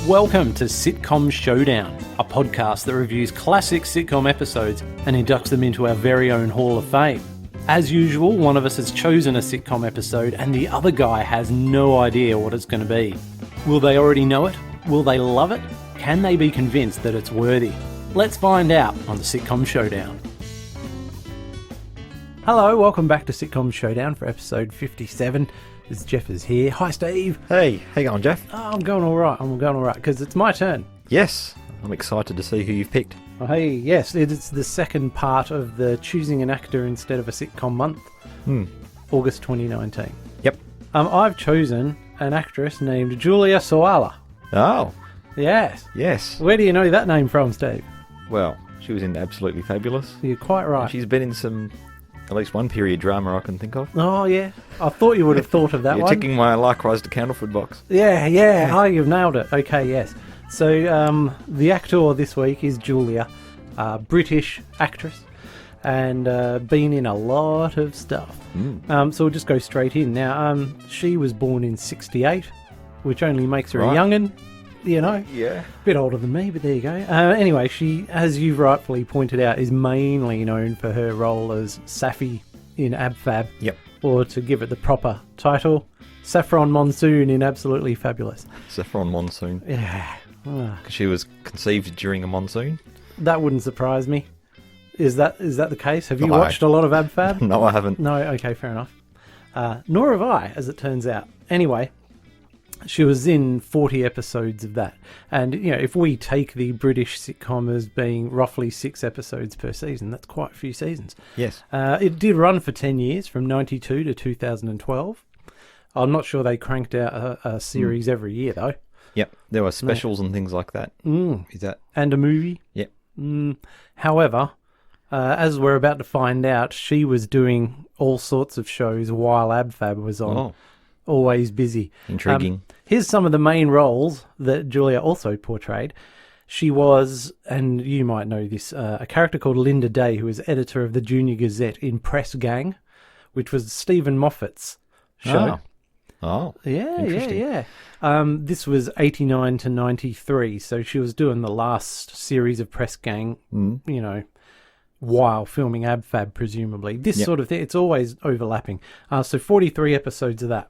Welcome to Sitcom Showdown, a podcast that reviews classic sitcom episodes and inducts them into our very own Hall of Fame. As usual, one of us has chosen a sitcom episode and the other guy has no idea what it's going to be. Will they already know it? Will they love it? Can they be convinced that it's worthy? Let's find out on the Sitcom Showdown. Hello, welcome back to Sitcom Showdown for episode 57. This Jeff is here. Hi, Steve. Hey, how you going, Jeff? Oh, I'm going all right, because it's my turn. Yes, I'm excited to see who you've picked. Oh, hey, yes, it's the second part of the choosing an actor instead of a sitcom month, August 2019. Yep. I've chosen an actress named Julia Sawalha. Oh. Yes. Yes. Where do you know that name from, Steve? Well, she was in Absolutely Fabulous. You're quite right. And she's been in at least one period drama I can think of. Oh, yeah. I thought you would have thought of that You're one. ticking my likewise to Candlefoot box. Yeah. Oh, you've nailed it. Okay, yes. So, the actor this week is Julia, British actress, and been in a lot of stuff. So we'll just go straight in. Now, she was born in 68, which only makes her a young'un, you know. Yeah. Bit older than me, but there you go. Anyway, she, as you've rightfully pointed out, is mainly known for her role as Saffy in Ab Fab. Yep. Or to give it the proper title, Saffron Monsoon in Absolutely Fabulous. Saffron Monsoon. Yeah. Because she was conceived during a monsoon. That wouldn't surprise me. Is that the case? Have you watched a lot of Ab Fab? No, I haven't. No, okay, fair enough. Nor have I, as it turns out. Anyway, she was in 40 episodes of that. And, you know, if we take the British sitcom as being roughly 6 episodes per season, that's quite a few seasons. Yes. It did run for 10 years, from 92 to 2012. I'm not sure they cranked out a series every year, though. Yep. There were specials and things like that. Is that? And a movie. Yep. However, as we're about to find out, she was doing all sorts of shows while Ab Fab was on. Oh. Always busy. Intriguing. Here's some of the main roles that Julia also portrayed. She was, and you might know this, a character called Linda Day, who was editor of the Junior Gazette in Press Gang, which was Stephen Moffat's show. Oh. Yeah. This was 89 to 93, so she was doing the last series of Press Gang, you know, while filming Ab Fab, presumably. This sort of thing, it's always overlapping. So 43 episodes of that.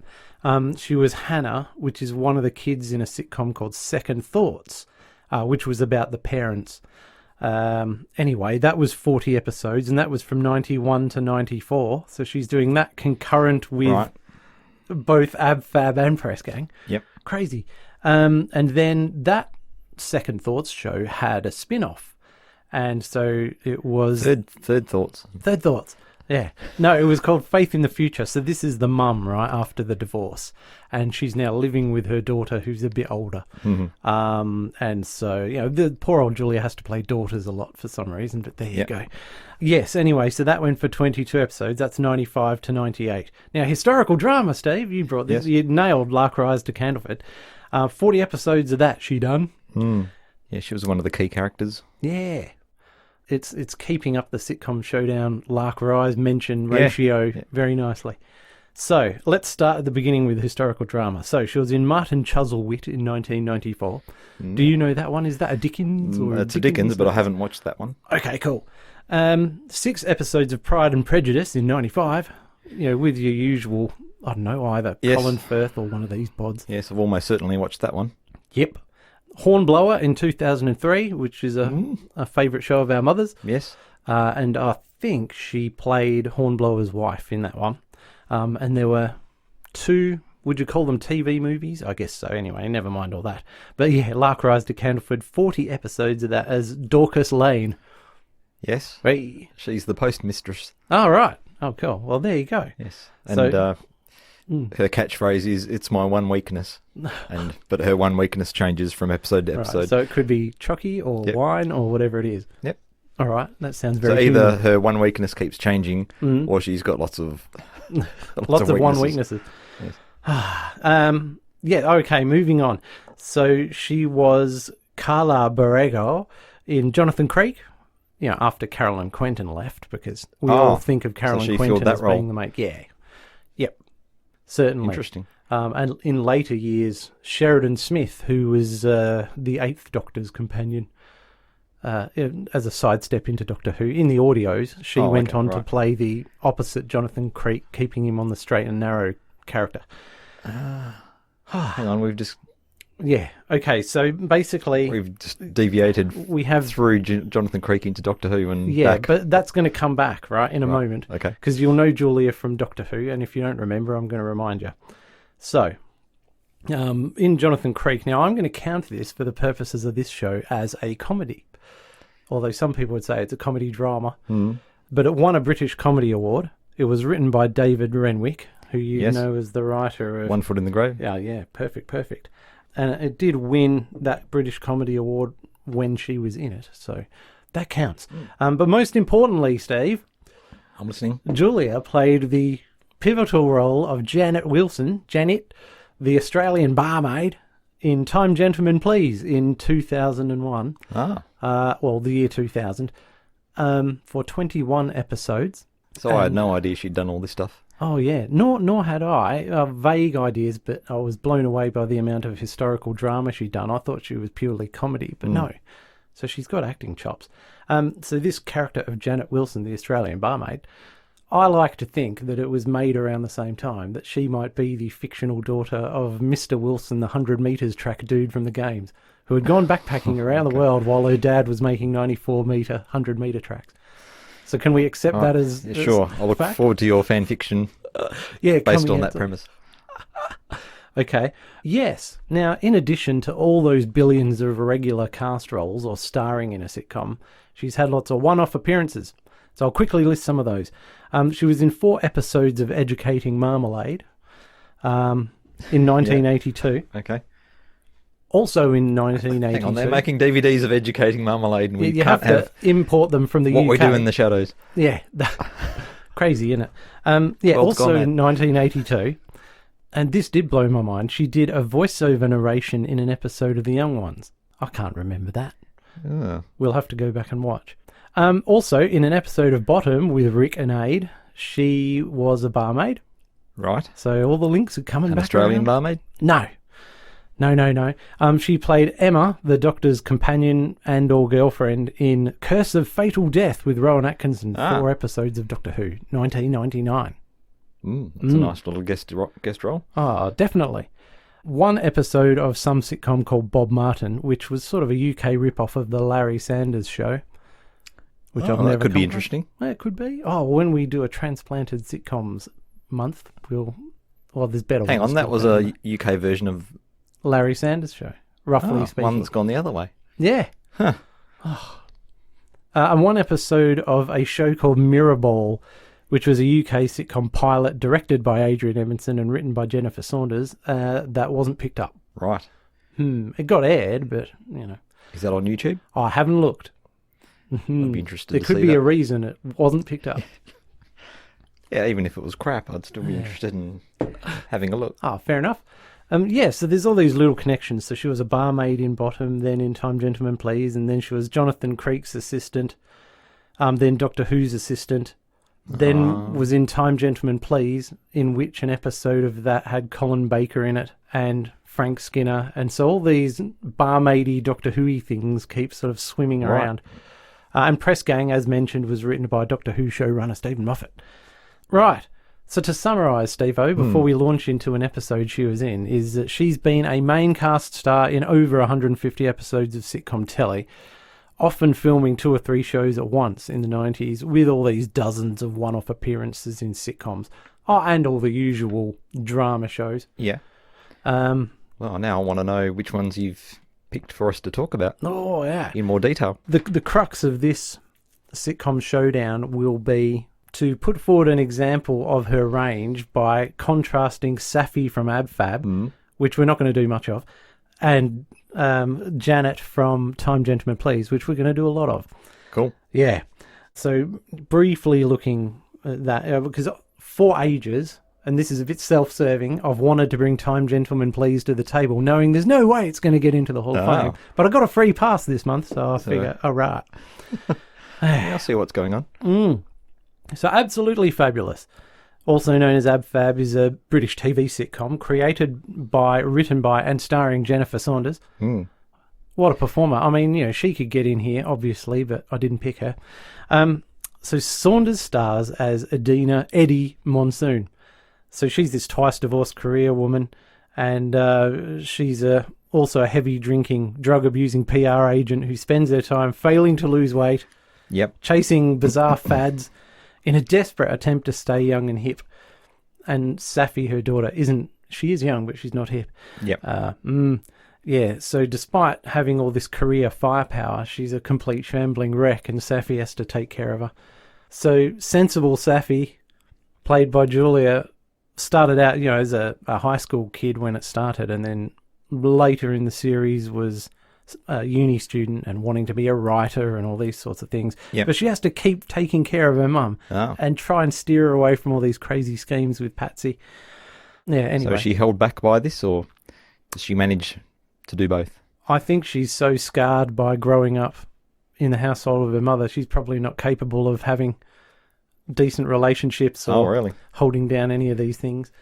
She was Hannah, which is one of the kids in a sitcom called Second Thoughts, which was about the parents. Anyway, that was 40 episodes, and that was from 91 to 94, so she's doing that concurrent with both Ab Fab and Press Gang. Yep. Crazy. And then that Second Thoughts show had a spin-off. And so it was... Third Thoughts. Third Thoughts. Yeah. No, it was called Faith in the Future. So this is the mum, right, after the divorce. And she's now living with her daughter, who's a bit older. And so, you know, the poor old Julia has to play daughters a lot for some reason, but there you go. Yes, anyway, so that went for 22 episodes. That's 95 to 98. Now, historical drama, Steve, you brought this. Yes. You nailed Lark Rise to Candlefoot. 40 episodes of that she done. Yeah, she was one of the key characters. Yeah. It's keeping up the Sitcom Showdown Lark Rise mention ratio very nicely. So, let's start at the beginning with historical drama. So, she was in Martin Chuzzlewit in 1994. Do you know that one? Is that a Dickens? Or it's a Dickens, but I haven't watched that one. Okay, cool. 6 episodes of Pride and Prejudice in 95. You know, with your usual, I don't know, either Colin Firth or one of these pods. Yes, I've almost certainly watched that one. Yep. Hornblower in 2003, which is a favourite show of our mother's. Yes. And I think she played Hornblower's wife in that one. And there were 2, would you call them TV movies? I guess so, anyway, never mind all that. But yeah, Lark Rise to Candlefoot, 40 episodes of that as Dorcas Lane. Yes. Hey. She's the postmistress. Oh, right. Oh, cool. Well, there you go. Yes. And her catchphrase is, "It's my one weakness." But her one weakness changes from episode to episode. Right, so it could be chucky or wine or whatever it is. Yep. All right. That sounds very So either her one weakness keeps changing or she's got lots of one weaknesses. Yes. Okay, moving on. So she was Carla Borrego in Jonathan Creek, you know, after Carolyn Quentin left, because we all think of Carolyn Quentin as being the mate. Yeah. Yep. Certainly. Interesting. And in later years, Sheridan Smith, who was the Eighth Doctor's companion, as a sidestep into Doctor Who, in the audios, she went on to play the opposite Jonathan Creek, keeping him on the straight and narrow character. Hang on, we've just... Yeah, okay, so basically... We've just deviated through Jonathan Creek into Doctor Who and back. But that's going to come back, right, in a moment. Okay. Because you'll know Julia from Doctor Who, and if you don't remember, I'm going to remind you. So, in Jonathan Creek, now I'm going to count this for the purposes of this show as a comedy. Although some people would say it's a comedy drama. But it won a British Comedy Award. It was written by David Renwick, who you know as the writer of... One Foot in the Grave. Yeah, perfect. And it did win that British Comedy Award when she was in it. So that counts. But most importantly, Steve... I'm listening. Julia played the pivotal role of Janet Wilson, the Australian barmaid, in Time Gentlemen Please in 2001. The year 2000, for 21 episodes. So I had no idea she'd done all this stuff. Oh, yeah. Nor had I. Vague ideas, but I was blown away by the amount of historical drama she'd done. I thought she was purely comedy, but no. So she's got acting chops. So this character of Janet Wilson, the Australian barmaid, I like to think that it was made around the same time, that she might be the fictional daughter of Mr. Wilson, the 100 metres track dude from the games, who had gone backpacking around the world while her dad was making 94-metre, 100-metre tracks. So can we accept that as sure. I'll look forward to your fan fiction based on that premise. Okay. Yes. Now, in addition to all those billions of regular cast roles or starring in a sitcom, she's had lots of one-off appearances. So I'll quickly list some of those. She was in 4 episodes of Educating Marmalade in 1982. Okay. Also in 1982. Hang on, they're making DVDs of Educating Marmalade and we you can't have to import them from the what UK. we do in the shadows. Yeah. Crazy, isn't it? Also in 1982, and this did blow my mind, she did a voiceover narration in an episode of The Young Ones. I can't remember that. We'll have to go back and watch. Also, in an episode of Bottom with Rick and Aid, she was a barmaid. Right. So all the links are coming back. An Australian around. barmaid? No. She played Emma, the Doctor's companion and or girlfriend, in Curse of Fatal Death with Rowan Atkinson, 4 episodes of Doctor Who, 1999. That's a nice little guest role. Oh, definitely. 1 episode of some sitcom called Bob Martin, which was sort of a UK rip-off of the Larry Sanders Show. Which I've never that could be interesting. It could be. Oh, when we do a transplanted sitcoms month, there's better ones. Hang on, that was a UK version of Larry Sanders Show, roughly speaking. One that's gone the other way. Yeah. Huh. And 1 episode of a show called Mirrorball, which was a UK sitcom pilot directed by Adrian Edmondson and written by Jennifer Saunders, that wasn't picked up. Right. It got aired, but, Is that on YouTube? I haven't looked. I'd be interested to see that. There could be a reason it wasn't picked up. Yeah, even if it was crap, I'd still be interested in having a look. Fair enough. So there's all these little connections. So she was a barmaid in Bottom, then in Time Gentlemen Please, and then she was Jonathan Creek's assistant, then Doctor Who's assistant, then was in Time Gentlemen Please, in which an episode of that had Colin Baker in it and Frank Skinner. And so all these barmaidy Doctor Who-y things keep sort of swimming around. And Press Gang, as mentioned, was written by Doctor Who showrunner Stephen Moffat. Right. So to summarise, Steve-O, before we launch into an episode she was in, is that she's been a main cast star in over 150 episodes of sitcom telly, often filming 2 or 3 shows at once in the 90s, with all these dozens of one-off appearances in sitcoms. And all the usual drama shows. Yeah. Well, now I want to know which ones you've picked for us to talk about. Oh, yeah. In more detail. The crux of this Sitcom Showdown will be to put forward an example of her range by contrasting Saffy from AbFab, which we're not going to do much of, and Janet from Time Gentlemen Please, which we're going to do a lot of. Cool. Yeah. So briefly looking at that, because for ages, and this is a bit self-serving, I've wanted to bring Time Gentlemen Please to the table, knowing there's no way it's going to get into the Hall of Fame. But I got a free pass this month, so I figure, all right. I'll see what's going on. So absolutely fabulous. also known as Ab Fab, is a British TV sitcom written by, and starring Jennifer Saunders. What a performer. I mean, she could get in here, obviously, but I didn't pick her. So Saunders stars as Eddie Monsoon. So she's this twice-divorced career woman, and she's also a heavy-drinking, drug-abusing PR agent who spends her time failing to lose weight, chasing bizarre fads in a desperate attempt to stay young and hip. And Saffy, her daughter, she is young, but she's not hip. So despite having all this career firepower, she's a complete shambling wreck, and Saffy has to take care of her. So sensible Saffy, played by Julia, started out, as a high school kid when it started, and then later in the series was a uni student and wanting to be a writer and all these sorts of things. But she has to keep taking care of her mum and try and steer her away from all these crazy schemes with Patsy. Anyway. So is she held back by this, or does she manage to do both? I think she's so scarred by growing up in the household of her mother, she's probably not capable of having decent relationships or holding down any of these things.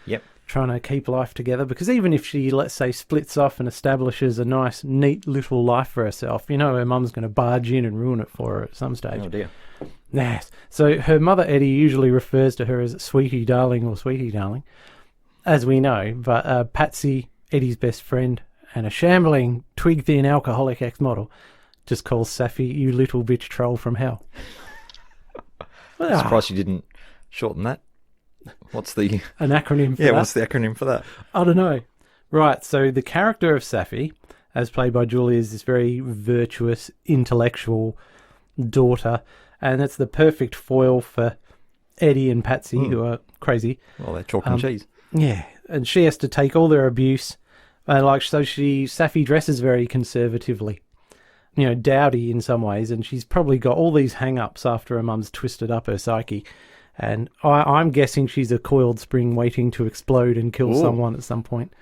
Trying to keep life together, because even if she, let's say, splits off and establishes a nice, neat little life for herself, her mum's going to barge in and ruin it for her at some stage. Oh dear. Yes. So her mother, Eddie, usually refers to her as sweetie darling or sweetie darling, as we know, but Patsy, Eddie's best friend, and a shambling, twig-thin alcoholic ex-model, just calls Saffy, you little bitch troll from hell. I'm surprised you didn't shorten that. What's the... An acronym for that? Yeah, what's the acronym for that? I don't know. Right, so the character of Saffy, as played by Julia, is this very virtuous, intellectual daughter, and it's the perfect foil for Eddie and Patsy, who are crazy. Well, they're chalk and cheese. Yeah, and she has to take all their abuse. Saffy dresses very conservatively, dowdy in some ways, and she's probably got all these hang-ups after her mum's twisted up her psyche. And I'm guessing she's a coiled spring waiting to explode and kill someone at some point.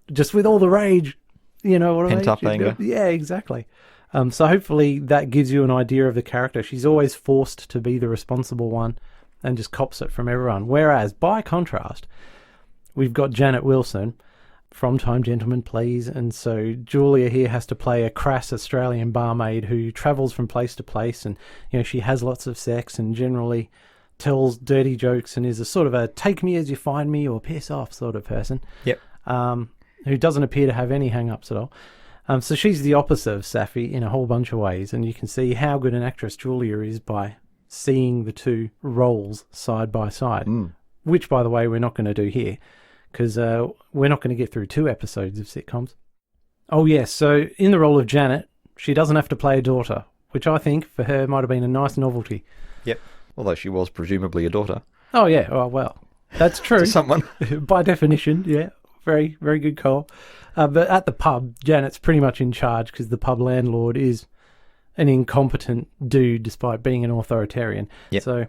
Just with all the rage, Pent-up anger. Yeah, exactly. So hopefully that gives you an idea of the character. She's always forced to be the responsible one and just cops it from everyone. Whereas, by contrast, we've got Janet Wilson from Time Gentlemen Please, and so Julia here has to play a crass Australian barmaid who travels from place to place, and she has lots of sex and generally tells dirty jokes and is a sort of a take me as you find me or piss off sort of person. Who doesn't appear to have any hang-ups at all. So she's the opposite of Saffy in a whole bunch of ways, and you can see how good an actress Julia is by seeing the two roles side by side, which, by the way, we're not going to do here, because we're not going to get through 2 episodes of sitcoms. Oh, yes, so in the role of Janet, she doesn't have to play a daughter, which I think, for her, might have been a nice novelty. Although she was presumably a daughter. Oh, yeah, well, that's true. To someone. By definition, yeah, very, very good call. But at the pub, Janet's pretty much in charge because the pub landlord is an incompetent dude despite being an authoritarian. So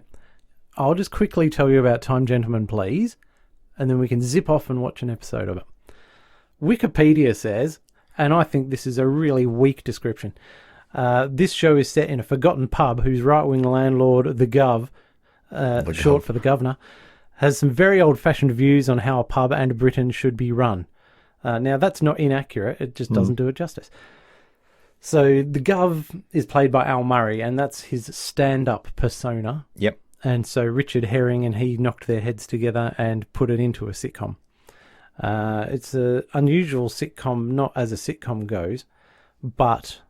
I'll just quickly tell you about Time Gentlemen Please, and then we can zip off and watch an episode of it. Wikipedia says, and I think this is a really weak description, this show is set in a forgotten pub whose right-wing landlord, the Gov, short for the Governor, has some very old-fashioned views on how a pub and Britain should be run. Now, that's not inaccurate. It just doesn't do it justice. So the Gov is played by Al Murray, and that's his stand-up persona. And so Richard Herring and he knocked their heads together and put it into a sitcom. It's an unusual sitcom, not as a sitcom goes, but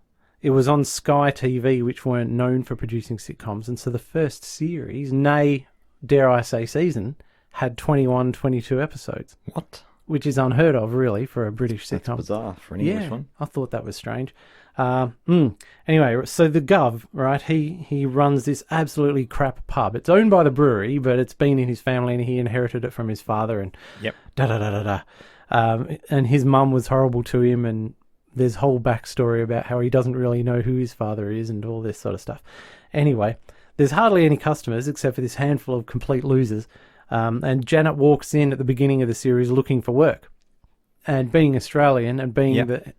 it was on Sky TV, which weren't known for producing sitcoms. And so the first series, nay, dare I say season, had 21, 22 episodes. What? Which is unheard of, really, for a British sitcom. That's bizarre for an English one. I thought that was strange. Anyway, so the Gov, right, he runs this absolutely crap pub. It's owned by the brewery, but it's been in his family and he inherited it from his father and and his mum was horrible to him, and there's whole backstory about how he doesn't really know who his father is and all this sort of stuff. Anyway, there's hardly any customers except for this handful of complete losers. And Janet walks in at the beginning of the series looking for work. And being Australian and being that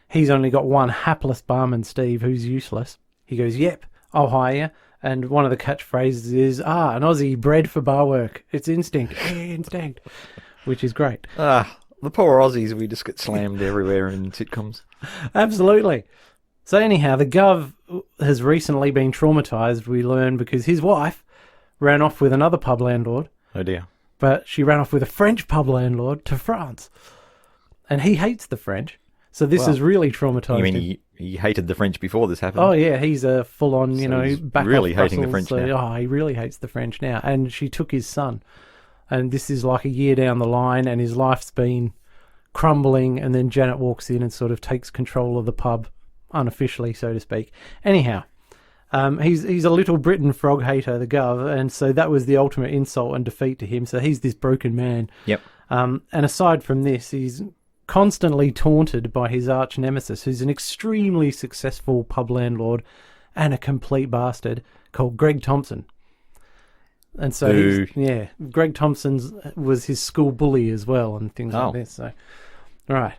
he's only got one hapless barman, Steve, who's useless, he goes, yep, I'll hire you. And one of the catchphrases is, an Aussie bred for bar work. It's instinct. Instinct. Which is great. The poor Aussies, we just get slammed everywhere in sitcoms. Absolutely. So anyhow, the Gov has recently been traumatised, we learn, because his wife ran off with another pub landlord. Oh dear. But she ran off with a French pub landlord to France. And he hates the French. So this is really traumatised. You mean he hated the French before this happened? Oh, yeah. He's a full-on, back really off hating the Brussels, French now. Oh, he really hates the French now. And she took his son. And this is like a year down the line, and his life's been crumbling, and then Janet walks in and sort of takes control of the pub, unofficially, so to speak. Anyhow, he's a Little Britain frog hater, the Gov, and so that was the ultimate insult and defeat to him. So he's this broken man. Yep. And aside from this, he's constantly taunted by his arch nemesis, who's an extremely successful pub landlord and a complete bastard called Greg Thompson. And so, Greg Thompson was his school bully as well and things like this. So, right.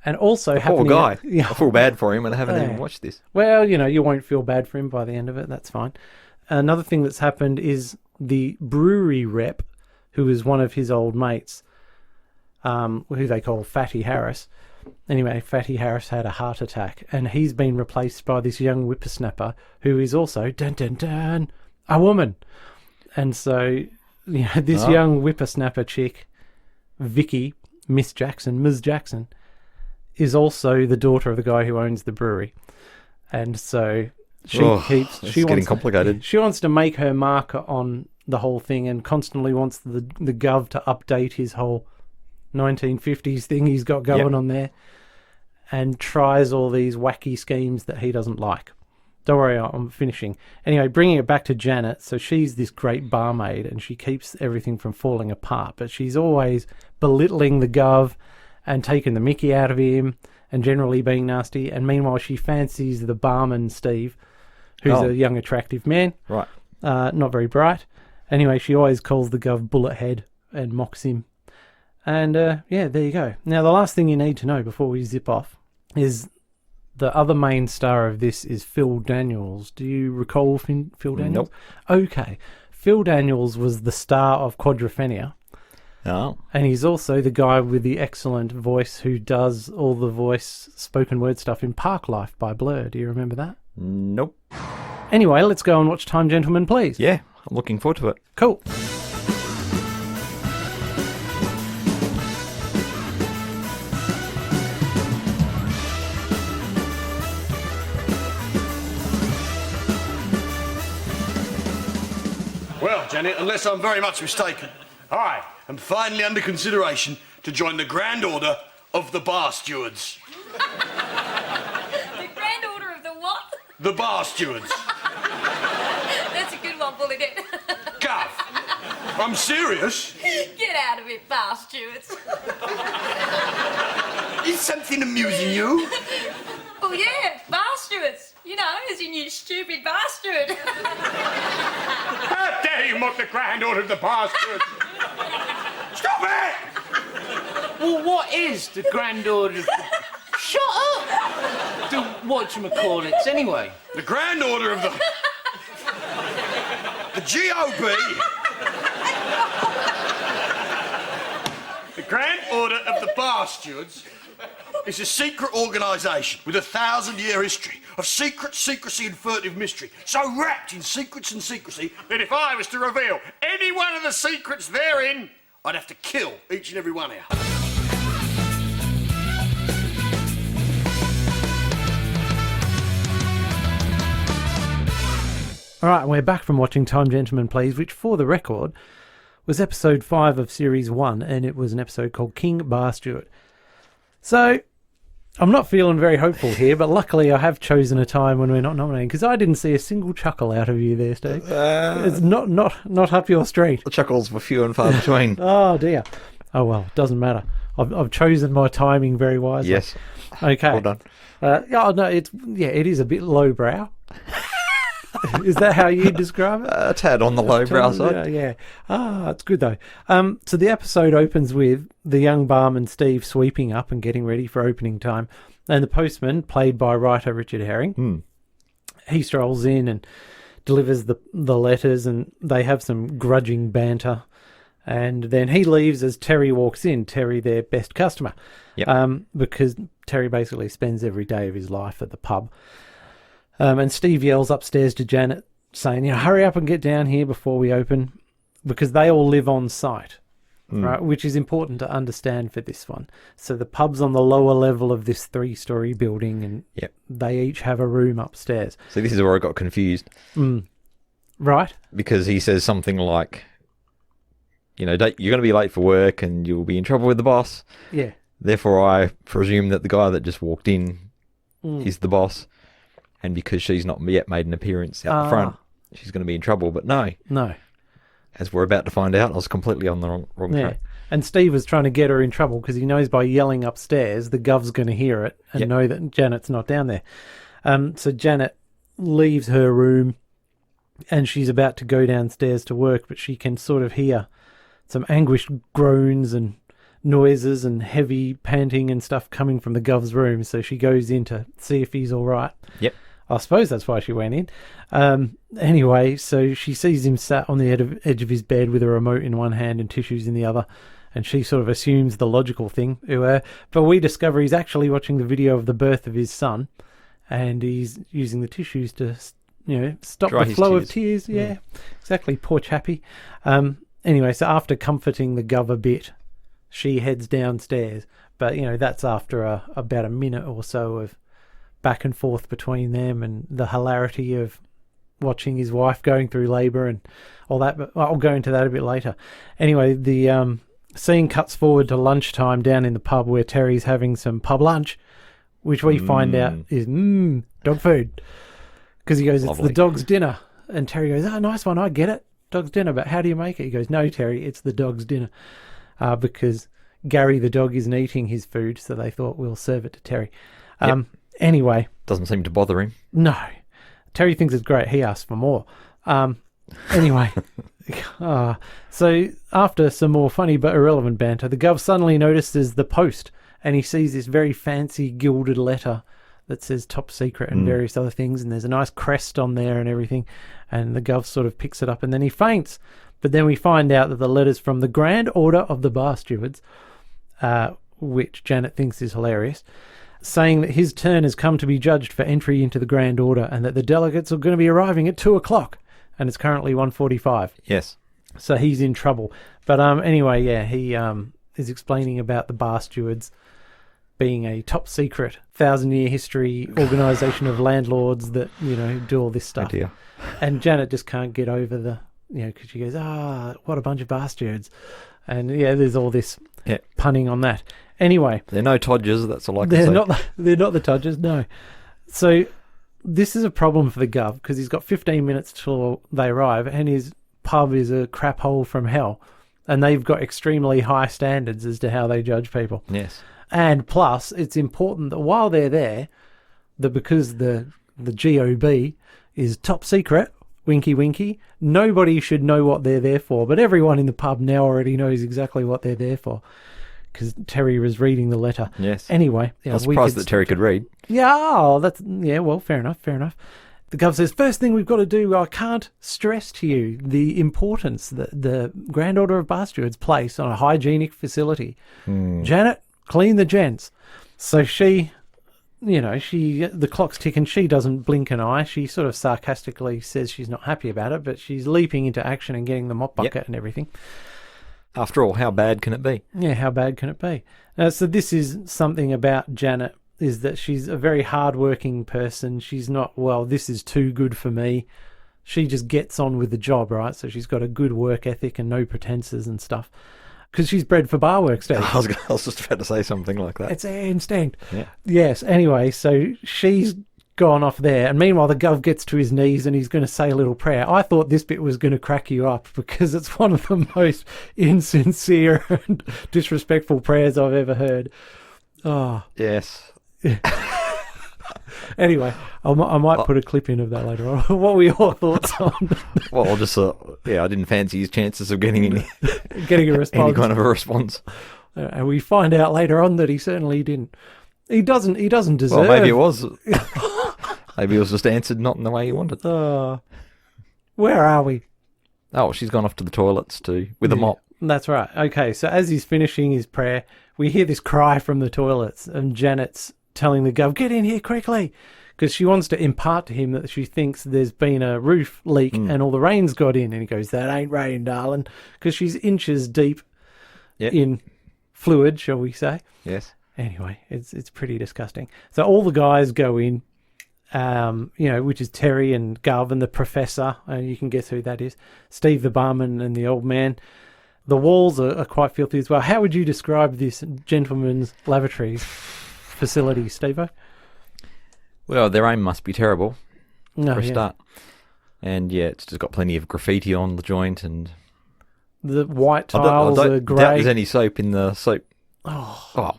And also, poor guy. I feel bad for him, and I haven't even watched this. Well, you won't feel bad for him by the end of it. That's fine. Another thing that's happened is the brewery rep, who is one of his old mates, who they call Fatty Harris. Anyway, Fatty Harris had a heart attack, and he's been replaced by this young whippersnapper who is also, a woman. And so, this young whippersnapper chick, Vicky, Ms. Jackson, is also the daughter of the guy who owns the brewery. And so it's getting complicated. She wants to make her mark on the whole thing and constantly wants the Gov to update his whole 1950s thing he's got going on there, and tries all these wacky schemes that he doesn't like. Don't worry, I'm finishing. Anyway, bringing it back to Janet. So she's this great barmaid, and she keeps everything from falling apart, but she's always belittling the Gov and taking the mickey out of him and generally being nasty. And meanwhile, she fancies the barman, Steve, who's a young, attractive man. Right. Not very bright. Anyway, she always calls the Gov bullet head and mocks him. And, there you go. Now, the last thing you need to know before we zip off is the other main star of this is Phil Daniels. Do you recall Phil Daniels? Nope. Okay. Phil Daniels was the star of Quadrophenia. Oh. And he's also the guy with the excellent voice who does all the voice spoken word stuff in Park Life by Blur. Do you remember that? Nope. Anyway, let's go and watch Time Gentlemen, please. Yeah, I'm looking forward to it. Cool. Well, Janet, unless I'm very much mistaken, I am finally under consideration to join the Grand Order of the Barstewards. The Grand Order of the what? The Barstewards. That's a good one, pulling it. Gav, I'm serious. Get out of it, Barstewards. Is something amusing you? Oh, yeah, Barstewards. You know, as in you stupid bastard. How dare you mock the Grand Order of the Barstewards? Stop it! Well, what is the Grand Order of the... Shut up! The whatchamacallits, anyway. The Grand Order of the... The GOB. The Grand Order of the Barstewards is a secret organisation with a 1,000-year history of secrecy and furtive mystery, so wrapped in secrets and secrecy that if I was to reveal any one of the secrets therein, I'd have to kill each and every one of you. All right, we're back from watching Time Gentlemen Please, which, for the record, was episode 5 of series 1, and it was an episode called King Barsteward. So, I'm not feeling very hopeful here, but luckily I have chosen a time when we're not nominating, because I didn't see a single chuckle out of you there, Steve. It's not up your street. The chuckles were few and far between. Oh, dear. Oh, well, it doesn't matter. I've chosen my timing very wisely. Yes. Okay. Well done. It is a bit lowbrow. Is that how you describe it? A tad on the lowbrow side. Yeah. It's good though. So the episode opens with the young barman Steve sweeping up and getting ready for opening time, and the postman, played by writer Richard Herring, he strolls in and delivers the letters, and they have some grudging banter. And then he leaves as Terry walks in, Terry, their best customer. Yep. Because Terry basically spends every day of his life at the pub. And Steve yells upstairs to Janet, saying, hurry up and get down here before we open, because they all live on site, right? Which is important to understand for this one. So the pub's on the lower level of this 3-story building, and they each have a room upstairs. So this is where I got confused. Right? Because he says something like, you're going to be late for work and you'll be in trouble with the boss. Yeah. Therefore, I presume that the guy that just walked in is the boss. And because she's not yet made an appearance out the front, she's going to be in trouble. But no. As we're about to find out, I was completely on the wrong track. And Steve was trying to get her in trouble because he knows by yelling upstairs, the gov's going to hear it and know that Janet's not down there. So Janet leaves her room and she's about to go downstairs to work, but she can sort of hear some anguished groans and noises and heavy panting and stuff coming from the gov's room. So she goes in to see if he's all right. Yep. I suppose that's why she went in. Anyway, so she sees him sat on the edge of his bed with a remote in one hand and tissues in the other. And she sort of assumes the logical thing. But we discover he's actually watching the video of the birth of his son. And he's using the tissues to, stop Dry the flow tears. of tears. Yeah, exactly. Poor chappie. Anyway, so after comforting the gov a bit, she heads downstairs. But, that's after about a minute or so of back and forth between them and the hilarity of watching his wife going through labour and all that. But I'll go into that a bit later. Anyway, the scene cuts forward to lunchtime down in the pub where Terry's having some pub lunch, which we find out is dog food. Because he goes, it's the dog's dinner. And Terry goes, nice one, I get it. Dog's dinner, but how do you make it? He goes, no, Terry, it's the dog's dinner. Because Gary the dog isn't eating his food, so they thought we'll serve it to Terry. Anyway. Doesn't seem to bother him. No. Terry thinks it's great. He asked for more. Anyway. So after some more funny but irrelevant banter, the gov suddenly notices the post and he sees this very fancy gilded letter that says top secret and various other things, and there's a nice crest on there and everything, and the gov sort of picks it up and then he faints. But then we find out that the letter's from the Grand Order of the Barstewards, which Janet thinks is hilarious, saying that his turn has come to be judged for entry into the Grand Order and that the delegates are going to be arriving at 2:00, and it's currently 1:45. Yes. So he's in trouble. But anyway, he is explaining about the Barstewards being a top secret 1,000-year history organisation of landlords that, do all this stuff. Oh dear. And Janet just can't get over the, because she goes, what a bunch of Barstewards. And there's all this punning on that. Anyway. They're no Todgers, that's all I can say. They're not the Todgers, no. So this is a problem for the gov because he's got 15 minutes till they arrive and his pub is a crap hole from hell. And they've got extremely high standards as to how they judge people. Yes. And plus, it's important that while they're there, that because the GOB is top secret, winky winky, nobody should know what they're there for. But everyone in the pub now already knows exactly what they're there for because Terry was reading the letter. Yes. Anyway. I was surprised that Terry could read. Yeah, well, fair enough. The gov says, first thing we've got to do, I can't stress to you the importance that the Grand Order of Barstewards place on a hygienic facility. Janet, clean the gents. So she, the clock's ticking. She doesn't blink an eye. She sort of sarcastically says she's not happy about it, but she's leaping into action and getting the mop bucket and everything. After all, how bad can it be? Yeah, how bad can it be? So this is something about Janet, is that she's a very hard-working person. She's not, this is too good for me. She just gets on with the job, right? So she's got a good work ethic and no pretenses and stuff. Because she's bred for bar work, Steve. I was just about to say something like that. It's an instinct. Yeah. Yes, anyway, so she's gone off there. And meanwhile, the gov gets to his knees and he's going to say a little prayer. I thought this bit was going to crack you up because it's one of the most insincere and disrespectful prayers I've ever heard. Oh. Yes. Anyway, I might put a clip in of that later on. What were your thoughts on? Well, just I didn't fancy his chances of getting a response. Any kind of a response. And we find out later on that he certainly didn't. He doesn't deserve. Well, maybe it was. Maybe it was just answered not in the way he wanted. Where are we? Oh, she's gone off to the toilets with a mop. That's right. Okay, so as he's finishing his prayer, we hear this cry from the toilets, and Janet's telling the gov, get in here quickly, because she wants to impart to him that she thinks there's been a roof leak and all the rain's got in. And he goes, that ain't rain, darling, because she's inches deep in fluid, shall we say. Yes. Anyway, it's pretty disgusting. So all the guys go in, which is Terry and Gov and the professor. You can guess who that is. Steve the barman and the old man. The walls are quite filthy as well. How would you describe this gentleman's lavatory facility, Steve-o? Well, their aim must be terrible for a yeah. start. And it's just got plenty of graffiti on the joint, and The white I tiles don't are doubt grey. there's any soap in the soap. I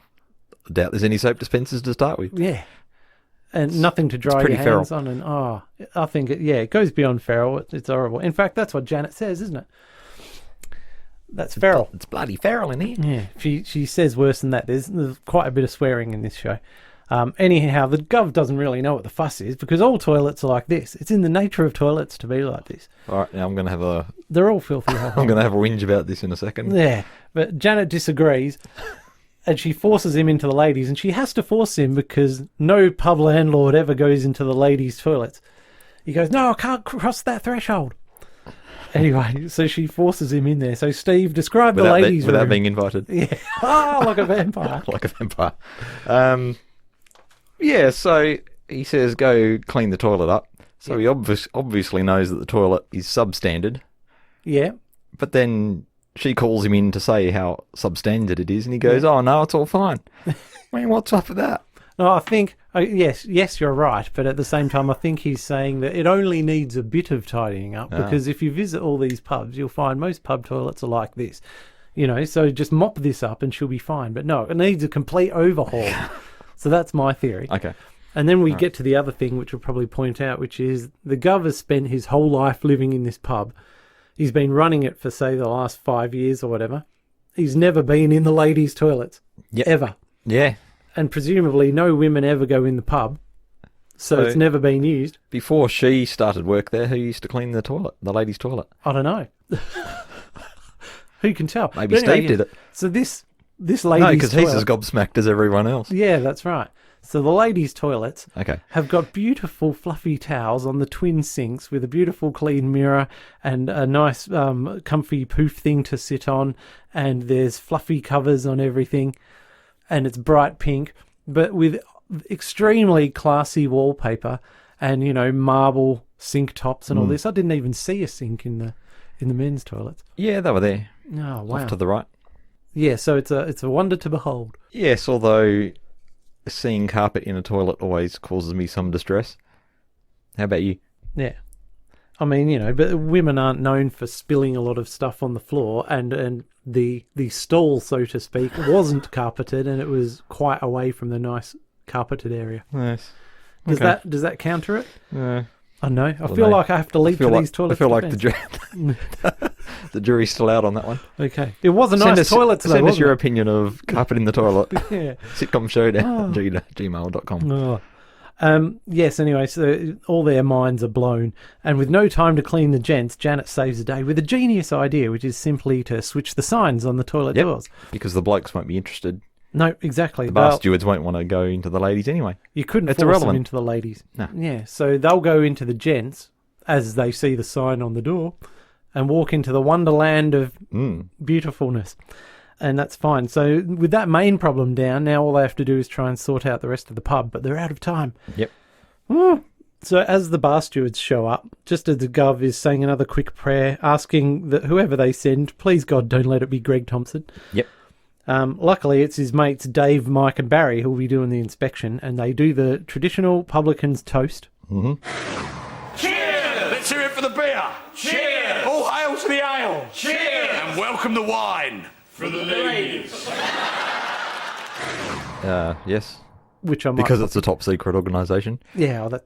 doubt there's any soap dispensers to start with. Yeah. And nothing to dry your pretty hands feral. on. And I think it goes beyond feral. It's horrible. In fact, that's what Janet says, isn't it? That's feral. It's bloody feral in here. Yeah, she says worse than that. There's quite a bit of swearing in this show. Anyhow, the gov doesn't really know what the fuss is because all toilets are like this. It's in the nature of toilets to be like this. All right, now I'm going to have They're all filthy. I'm going to have a whinge about this in a second. Yeah, but Janet disagrees, and she forces him into the ladies, and she has to force him because no pub landlord ever goes into the ladies' toilets. He goes, no, I can't cross that threshold. Anyway, so she forces him in there. So Steve, describe the ladies' room. Without being invited. Yeah, like a vampire. Like a vampire. So he says, go clean the toilet up. So he obviously knows that the toilet is substandard. Yeah. But then she calls him in to say how substandard it is, and he goes, oh, no, it's all fine. I mean, what's up with that? No, I think, yes, you're right. But at the same time, I think he's saying that it only needs a bit of tidying up because if you visit all these pubs, you'll find most pub toilets are like this. So just mop this up and she'll be fine. But no, it needs a complete overhaul. So that's my theory. Okay. And then we get to the other thing, which we'll probably point out, which is the gov has spent his whole life living in this pub. He's been running it for, say, the last 5 years or whatever. He's never been in the ladies' toilets. Yep. Ever. Yeah. And presumably no women ever go in the pub. So it's never been used. Before she started work there, who used to clean the toilet, the ladies' toilet? I don't know. Who can tell? Maybe But anyway, Steve did it. So this ladies' No, because he's toilet... as gobsmacked as everyone else. Yeah, that's right. So the ladies' toilets Okay. have got beautiful fluffy towels on the twin sinks with a beautiful clean mirror and a nice comfy poof thing to sit on, and there's fluffy covers on everything, and it's bright pink, but with extremely classy wallpaper and, marble sink tops and all this. I didn't even see a sink in the men's toilets. Yeah, they were there. Oh, wow. Off to the right. Yeah, so it's a wonder to behold. Yes, although seeing carpet in a toilet always causes me some distress. How about you? Yeah. I mean, but women aren't known for spilling a lot of stuff on the floor, and the stall, so to speak, wasn't carpeted, and it was quite away from the nice carpeted area. Yes. Does that counter it? Yeah. I know. I feel like I have to leap to these toilets. I feel like the jury's still out on that one. Okay. It was a nice toilet, though, Send us wasn't your it? opinion of carpet in the toilet. Yeah. Sitcom Showdown, gmail.com. Oh. Yes, anyway, so all their minds are blown. And with no time to clean the gents, Janet saves the day with a genius idea, which is simply to switch the signs on the toilet doors. Because the blokes won't be interested. No, exactly. The Barstewards won't want to go into the ladies anyway. You couldn't It's force them irrelevant. into the ladies. No. Yeah, so they'll go into the gents as they see the sign on the door and walk into the wonderland of beautifulness. And that's fine. So with that main problem down, now all they have to do is try and sort out the rest of the pub, but they're out of time. Yep. So as the Barstewards show up, just as the Gov is saying another quick prayer, asking that whoever they send, please God, don't let it be Greg Thompson. Yep. Luckily, it's his mates Dave, Mike and Barry who'll be doing the inspection, and they do the traditional publican's toast. Mm-hmm. Cheers! Let's hear it for the beer. Cheers! All hail to the ale. Cheers! And welcome the wine. For the ladies. Yes. Which I might... Because it's a top secret organisation. Yeah, that's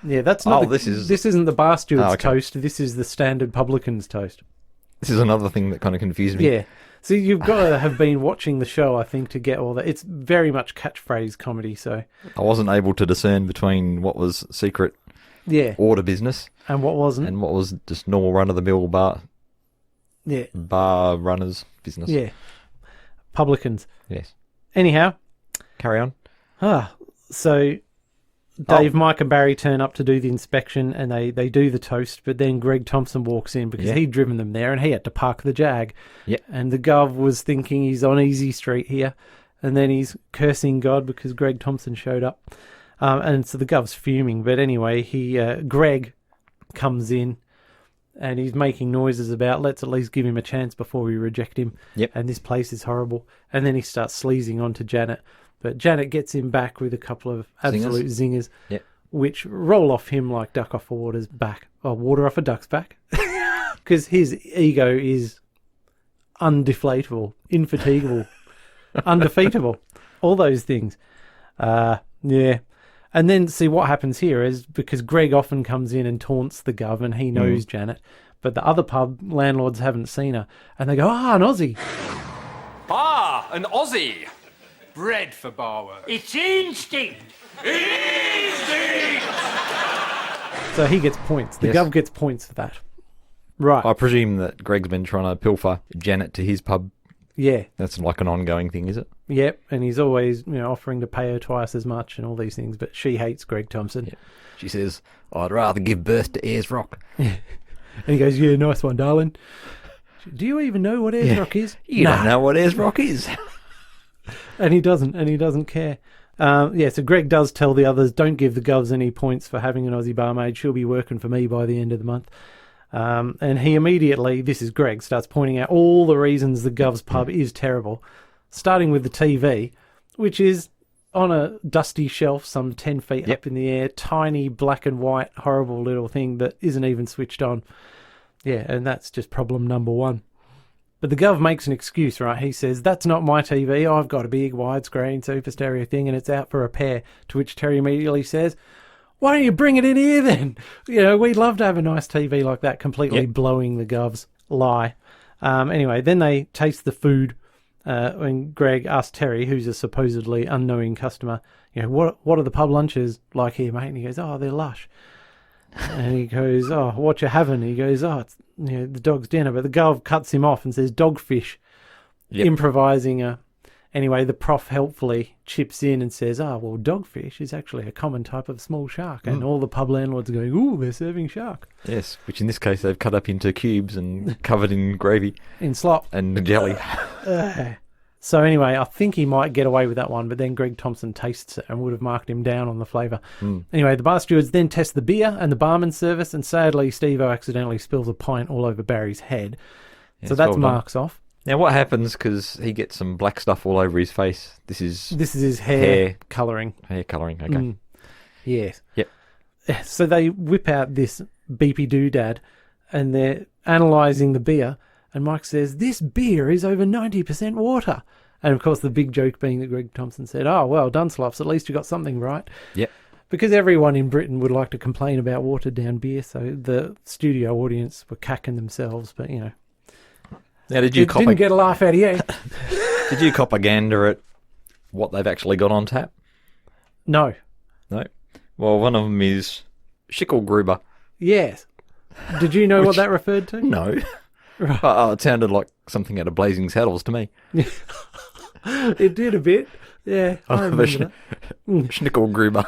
yeah, that's not. This isn't the Barsteward's toast. This is the standard publican's toast. This is another thing that kind of confused me. Yeah. So you've got to have been watching the show, I think, to get all that. It's very much catchphrase comedy, so... I wasn't able to discern between what was secret Yeah. order business, And what wasn't? and what was just normal run-of-the-mill bar runners business. Yeah. Publicans. Yes. Anyhow, Carry on. so Dave, Mike and Barry turn up to do the inspection, and they do the toast, but then Greg Thompson walks in because he'd driven them there and he had to park the Jag. Yeah. And the Gov was thinking he's on Easy Street here, and then he's cursing God because Greg Thompson showed up. And so the Gov's fuming, but anyway, Greg comes in and he's making noises about, let's at least give him a chance before we reject him. Yep. And this place is horrible. And then he starts sleazing onto Janet. But Janet gets him back with a couple of absolute zingers, Yep. which roll off him like duck off a water's back, or water off a duck's back. Because his ego is undeflatable, infatigable, undefeatable, all those things. Yeah. And then see what happens here is because Greg often comes in and taunts the Gov and he knows Janet, but the other pub landlords haven't seen her. And they go, an Aussie. An Aussie. Bred for bar work. It's instinct. So he gets points. The Gov gets points for that. Right. I presume that Greg's been trying to pilfer Janet to his pub. Yeah. That's like an ongoing thing, is it? Yep. And he's always, offering to pay her twice as much and all these things, but she hates Greg Thompson. Yeah. She says, I'd rather give birth to Ayers Rock. And he goes, yeah, nice one, darling. Do you even know what Ayers Rock is? You don't know what Ayers Rock is. And he doesn't care. So Greg does tell the others, don't give the Govs any points for having an Aussie barmaid. She'll be working for me by the end of the month. And he immediately, this is Greg, starts pointing out all the reasons the Govs pub is terrible, starting with the TV, which is on a dusty shelf some 10 feet up in the air, tiny black and white, horrible little thing that isn't even switched on. Yeah, and that's just problem number one. But the Gov makes an excuse, right? He says, that's not my TV. I've got a big widescreen super stereo thing and it's out for repair. To which Terry immediately says, why don't you bring it in here then? We'd love to have a nice TV like that, completely blowing the Gov's lie. Anyway, then they taste the food. When Greg asks Terry, who's a supposedly unknowing customer, what are the pub lunches like here, mate? And he goes, they're lush. And he goes, what you having? He goes, it's the dog's dinner. But the Gov cuts him off and says, dogfish, improvising. Anyway, the prof helpfully chips in and says, well, dogfish is actually a common type of small shark. And all the pub landlords are going, ooh, they're serving shark. Yes, which in this case they've cut up into cubes and covered in gravy. In slop. And jelly. So anyway, I think he might get away with that one, but then Greg Thompson tastes it and would have marked him down on the flavour. Anyway, the bar stewards then test the beer and the barman's service, and sadly, Steve-O accidentally spills a pint all over Barry's head. Yes, so that's well marks off. Now, what happens, because he gets some black stuff all over his face? This is his hair colouring. Hair colouring, okay. Yes. Yep. So they whip out this beepy doodad, and they're analysing the beer, and Mike says, this beer is over 90% water. And of course, the big joke being that Greg Thompson said, well done, Slops, at least you got something right. Yep. Because everyone in Britain would like to complain about watered-down beer, so the studio audience were cacking themselves, but, Now, didn't get a laugh out of you. Did you cop a gander at what they've actually got on tap? No. No? Well, one of them is Schickelgruber. Yes. Did you know what that referred to? No. Right. It sounded like something out of Blazing Saddles to me. It did a bit. Yeah, I remember that. Schnickelgruber.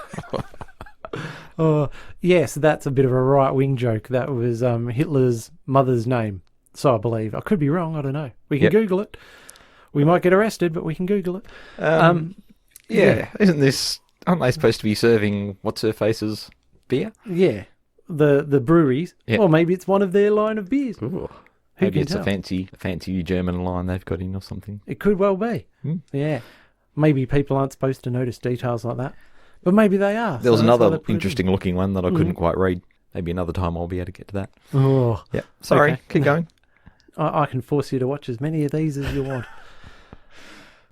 Yes, that's a bit of a right-wing joke. That was Hitler's mother's name, so I believe. I could be wrong, I don't know. We can Google it. We might get arrested, but we can Google it. Yeah, aren't they supposed to be serving what's-her-face's beer? Yeah, the breweries. Yeah. Or maybe it's one of their line of beers. Ooh. Who Maybe can it's tell? a fancy German line they've got in or something. It could well be. Yeah. Maybe people aren't supposed to notice details like that. But maybe they are. There was another interesting looking one that I couldn't quite read. Maybe another time I'll be able to get to that. Oh. Yeah. Sorry, Okay. keep going. I can force you to watch as many of these as you want.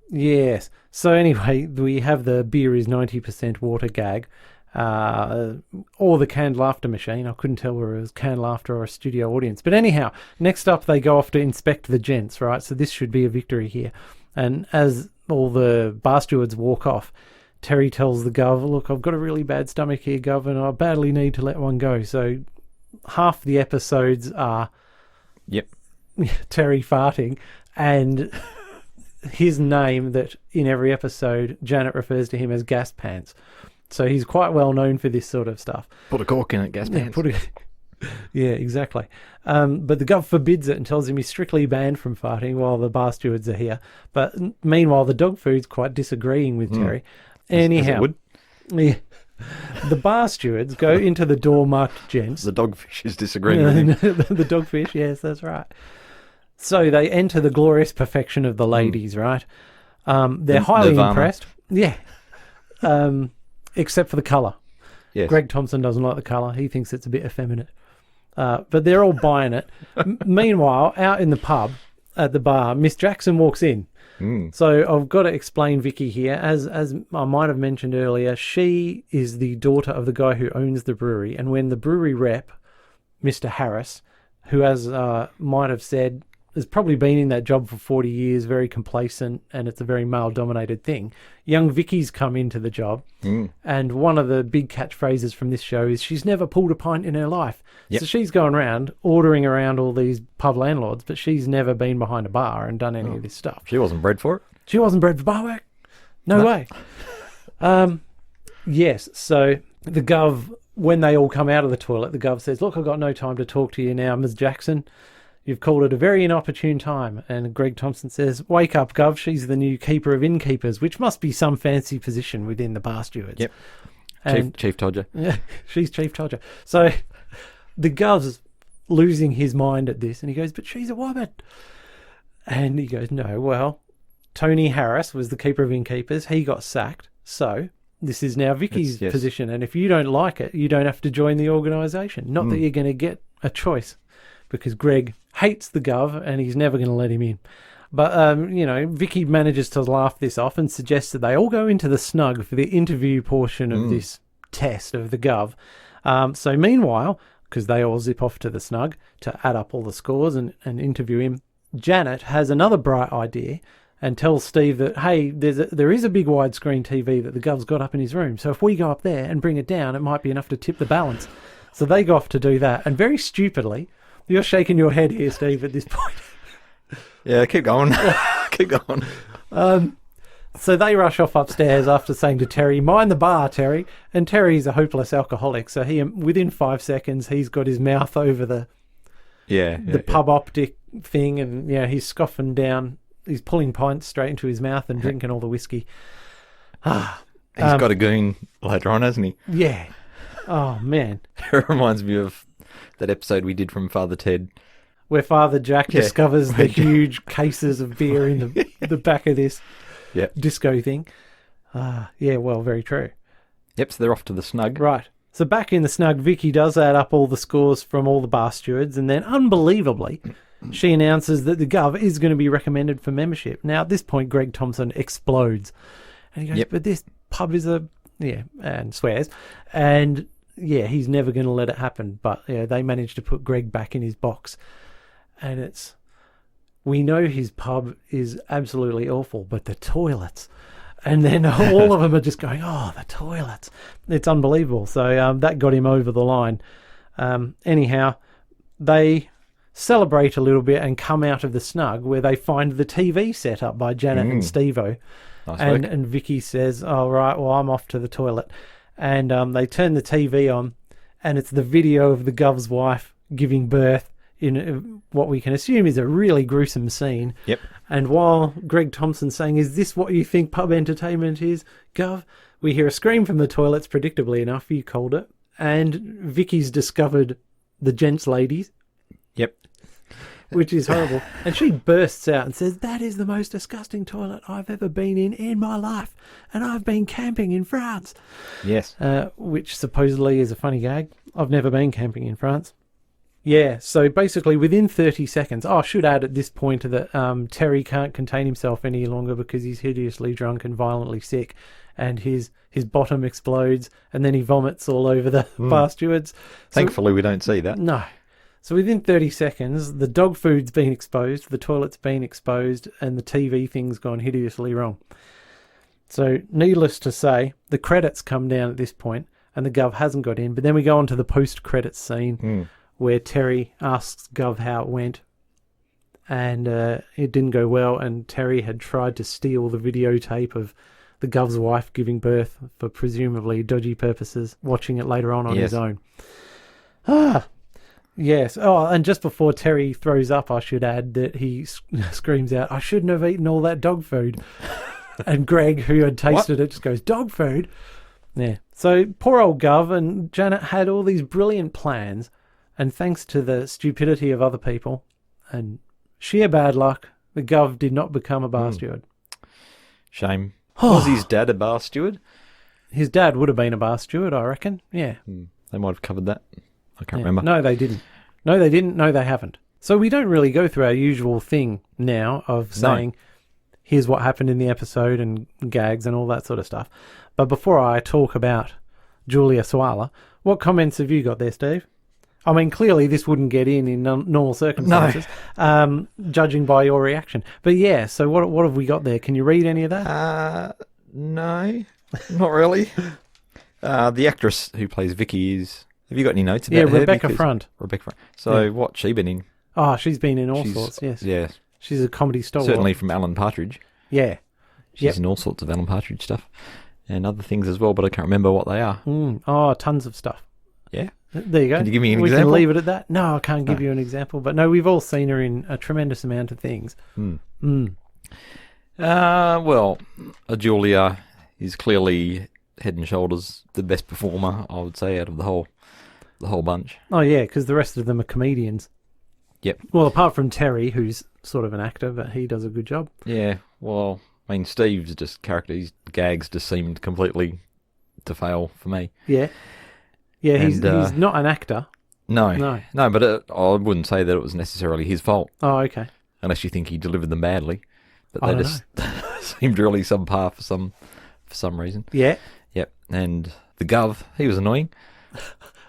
Yes. So anyway, we have the beer is 90% water gag. Or the canned laughter machine. I couldn't tell whether it was canned laughter or a studio audience. But anyhow, next up they go off to inspect the gents, right? So this should be a victory here. And as all the bar stewards walk off, Terry tells the Gov, look, I've got a really bad stomach here, Gov, and I badly need to let one go. So half the episodes are Terry farting, and his name that in every episode Janet refers to him as Gas Pants. So he's quite well known for this sort of stuff. Put a cork in it, Gas Pants. Yeah, exactly. But the Gov forbids it and tells him he's strictly banned from farting while the Barstewards are here. But meanwhile, the dog food's quite disagreeing with Terry. Anyhow, as it would. Yeah, the Barstewards go into the door marked gents. The dogfish is disagreeing with him. The dogfish, yes, that's right. So they enter the glorious perfection of the ladies, right? They're highly Nirvana. impressed. Yeah. Except for the colour. Yes. Greg Thompson doesn't like the colour. He thinks it's a bit effeminate. But they're all buying it. Meanwhile, out in the pub at the bar, Miss Jackson walks in. So I've got to explain Vicky here. As I might have mentioned earlier, she is the daughter of the guy who owns the brewery. And when the brewery rep, Mr. Harris, who, as might have said, has probably been in that job for 40 years, very complacent, and it's a very male-dominated thing. Young Vicky's come into the job, and one of the big catchphrases from this show is she's never pulled a pint in her life. Yep. So she's going around ordering around all these pub landlords, but she's never been behind a bar and done any of this stuff. She wasn't bred for it. She wasn't bred for bar work. No way. Yes, so the Gov, when they all come out of the toilet, the Gov says, look, I've got no time to talk to you now, Ms. Jackson. You've called it a very inopportune time. And Greg Thompson says, wake up, Gov. She's the new keeper of innkeepers, which must be some fancy position within the Barstewards. Yep. And Chief Todger. yeah, she's Chief Todger. So the Gov's losing his mind at this, and he goes, but she's a woman. And he goes, no, well, Tony Harris was the keeper of innkeepers. He got sacked. So this is now Vicky's position. And if you don't like it, you don't have to join the organisation. Not that you're going to get a choice, because Greg hates the Gov and he's never going to let him in. But, Vicky manages to laugh this off and suggests that they all go into the snug for the interview portion of this test of the Gov. So meanwhile, because they all zip off to the snug to add up all the scores and interview him, Janet has another bright idea and tells Steve that, hey, there is a big widescreen TV that the Gov's got up in his room. So if we go up there and bring it down, it might be enough to tip the balance. So they go off to do that. And very stupidly, you're shaking your head here, Steve, at this point. Yeah, keep going. Keep going. So they rush off upstairs after saying to Terry, mind the bar, Terry. And Terry's a hopeless alcoholic. So within 5 seconds, he's got his mouth over the pub optic thing. And, he's scoffing down. He's pulling pints straight into his mouth and drinking all the whiskey. He's got a goon later on, hasn't he? Yeah. Oh, man. It reminds me of that episode we did from Father Ted, where Father Jack discovers the huge cases of beer in the back of this disco thing. Well, very true. Yep, so they're off to the snug. Right. So back in the snug, Vicky does add up all the scores from all the bar stewards, and then unbelievably, she announces that the Gov is going to be recommended for membership. Now, at this point, Greg Thompson explodes. And he goes, but this pub is and swears. And he's never going to let it happen. But they managed to put Greg back in his box. And we know his pub is absolutely awful, but the toilets. And then all of them are just going, oh, the toilets. It's unbelievable. So that got him over the line. Anyhow, they celebrate a little bit and come out of the snug where they find the TV set up by Janet and Steve-O. Nice and Vicky says, oh, right, well, I'm off to the toilet. And they turn the TV on, and it's the video of the Gov's wife giving birth in what we can assume is a really gruesome scene. Yep. And while Greg Thompson's saying, is this what you think pub entertainment is, Gov? We hear a scream from the toilets, predictably enough, you called it. And Vicky's discovered the gents' ladies. Yep. Which is horrible. And she bursts out and says, that is the most disgusting toilet I've ever been in my life. And I've been camping in France. Yes. Which supposedly is a funny gag. I've never been camping in France. Yeah, so basically within 30 seconds, I should add at this point that Terry can't contain himself any longer because he's hideously drunk and violently sick, and his bottom explodes, and then he vomits all over the bar stewards. Thankfully, we don't see that. No. So within 30 seconds, the dog food's been exposed, the toilet's been exposed, and the TV thing's gone hideously wrong. So, needless to say, the credits come down at this point, and the Gov hasn't got in. But then we go on to the post-credits scene where Terry asks Gov how it went, and it didn't go well, and Terry had tried to steal the videotape of the Gov's wife giving birth for presumably dodgy purposes, watching it later on his own. Yes. Oh, and just before Terry throws up, I should add that he screams out, "I shouldn't have eaten all that dog food." And Greg, who had tasted it, just goes, "Dog food?" Yeah. So poor old Gov and Janet had all these brilliant plans, and thanks to the stupidity of other people and sheer bad luck, the Gov did not become a Barsteward. Shame. Was his dad a Barsteward? His dad would have been a Barsteward, I reckon. Yeah. They might have covered that. I can't remember. No, they didn't. No, they didn't. No, they haven't. So we don't really go through our usual thing now of saying, here's what happened in the episode and gags and all that sort of stuff. But before I talk about Julia Sawalha, what comments have you got there, Steve? I mean, clearly this wouldn't get in normal circumstances, judging by your reaction. But yeah, so what have we got there? Can you read any of that? No, not really. The actress who plays Vicky is... Have you got any notes about her? Rebecca Front. Rebecca Front. So what's she been in? Oh, she's been in all sorts, yes. Yeah. She's a comedy stalwart. Certainly from Alan Partridge. Yeah. She's in all sorts of Alan Partridge stuff. And other things as well, but I can't remember what they are. Oh, tons of stuff. Yeah. There you go. Can you give me an example? We can leave it at that. No, I can't give you an example. But no, we've all seen her in a tremendous amount of things. Well, Julia is clearly head and shoulders the best performer, I would say, out of the whole bunch. Oh, yeah, because the rest of them are comedians. Yep. Well, apart from Terry, who's sort of an actor, but he does a good job. Yeah, well, I mean, Steve's just character, his gags just seemed completely to fail for me. Yeah. Yeah, he's not an actor. No, but I wouldn't say that it was necessarily his fault. Oh, okay. Unless you think he delivered them badly. But they just seemed really subpar for some reason. Yeah. Yep. And the Gov, he was annoying.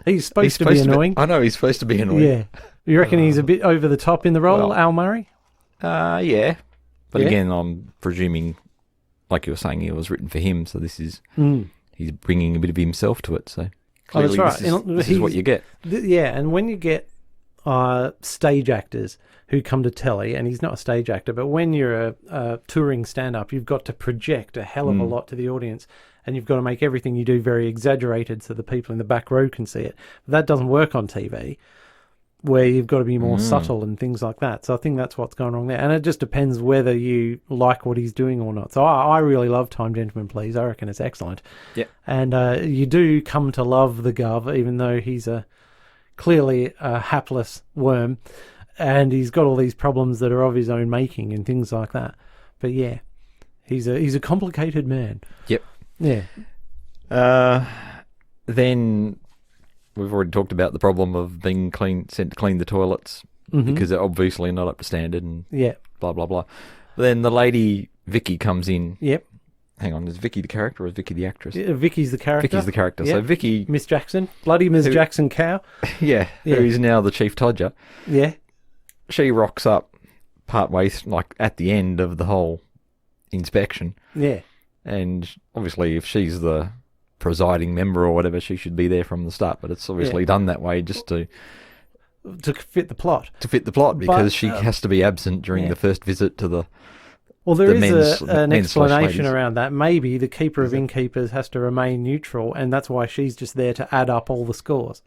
He's supposed to be annoying. I know, he's supposed to be annoying. Yeah. You reckon he's a bit over the top in the role, Al Murray? Yeah. But again, I'm presuming, like you were saying, it was written for him, so this is... He's bringing a bit of himself to it, so... Clearly, that's right. This is what you get. Yeah, and when you get stage actors who come to telly, and he's not a stage actor, but when you're a touring stand-up, you've got to project a hell of a lot to the audience, and you've got to make everything you do very exaggerated so the people in the back row can see it. But that doesn't work on TV, where you've got to be more subtle and things like that. So I think that's what's going wrong there. And it just depends whether you like what he's doing or not. So I really love Time Gentlemen Please. I reckon it's excellent. Yeah. And you do come to love the Gov, even though he's clearly a hapless worm, and he's got all these problems that are of his own making and things like that. But yeah, he's a complicated man. Yep. Yeah. Then... We've already talked about the problem of being sent to clean the toilets because they're obviously not up to standard and blah, blah, blah. But then the lady, Vicky, comes in. Yep. Hang on, is Vicky the character or is Vicky the actress? Yeah, Vicky's the character. Vicky's the character. Yep. So Vicky... Miss Jackson. Bloody Miss Jackson cow. Yeah, who is now the chief todger. Yeah. She rocks up partway, like at the end of the whole inspection. Yeah. And obviously if she's the... presiding member or whatever, she should be there from the start, but it's obviously done that way just to fit the plot. To fit the plot, because she has to be absent during the first visit to the... Well, there is an explanation around that. Maybe the keeper of innkeepers has to remain neutral, and that's why she's just there to add up all the scores.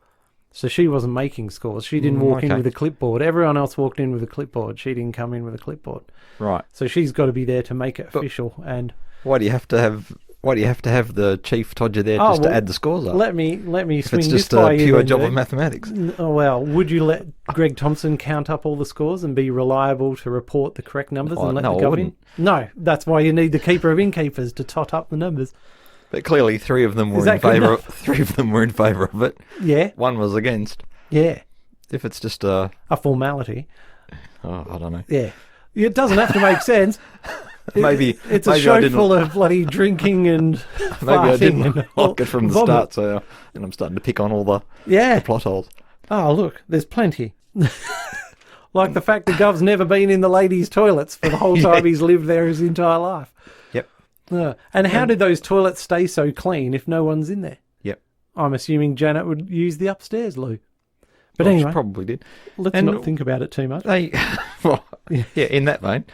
So she wasn't making scores. She didn't walk in with a clipboard. Everyone else walked in with a clipboard. She didn't come in with a clipboard. Right. So she's got to be there to make it official. And why do you have to have the chief todger there to add the scores up? Let me swing it's this just by a you. pure job of mathematics. Well, would you let Greg Thompson count up all the scores and be reliable to report the correct numbers and let the Gov in? No, that's why you need the keeper of innkeepers to tot up the numbers. But clearly, three of them were in favour of it. Yeah. One was against. Yeah. If it's just a formality. Oh, I don't know. Yeah. It doesn't have to make sense. It's a show full of bloody drinking and maybe I didn't and like it from the start, so and I'm starting to pick on all the plot holes. Oh, look, there's plenty. Like the fact that Gov's never been in the ladies' toilets for the whole time he's lived there his entire life. Yep. And how did those toilets stay so clean if no one's in there? Yep. I'm assuming Janet would use the upstairs loo. But Well, anyway, she probably did. let's not think about it too much. They, well, yeah, in that vein.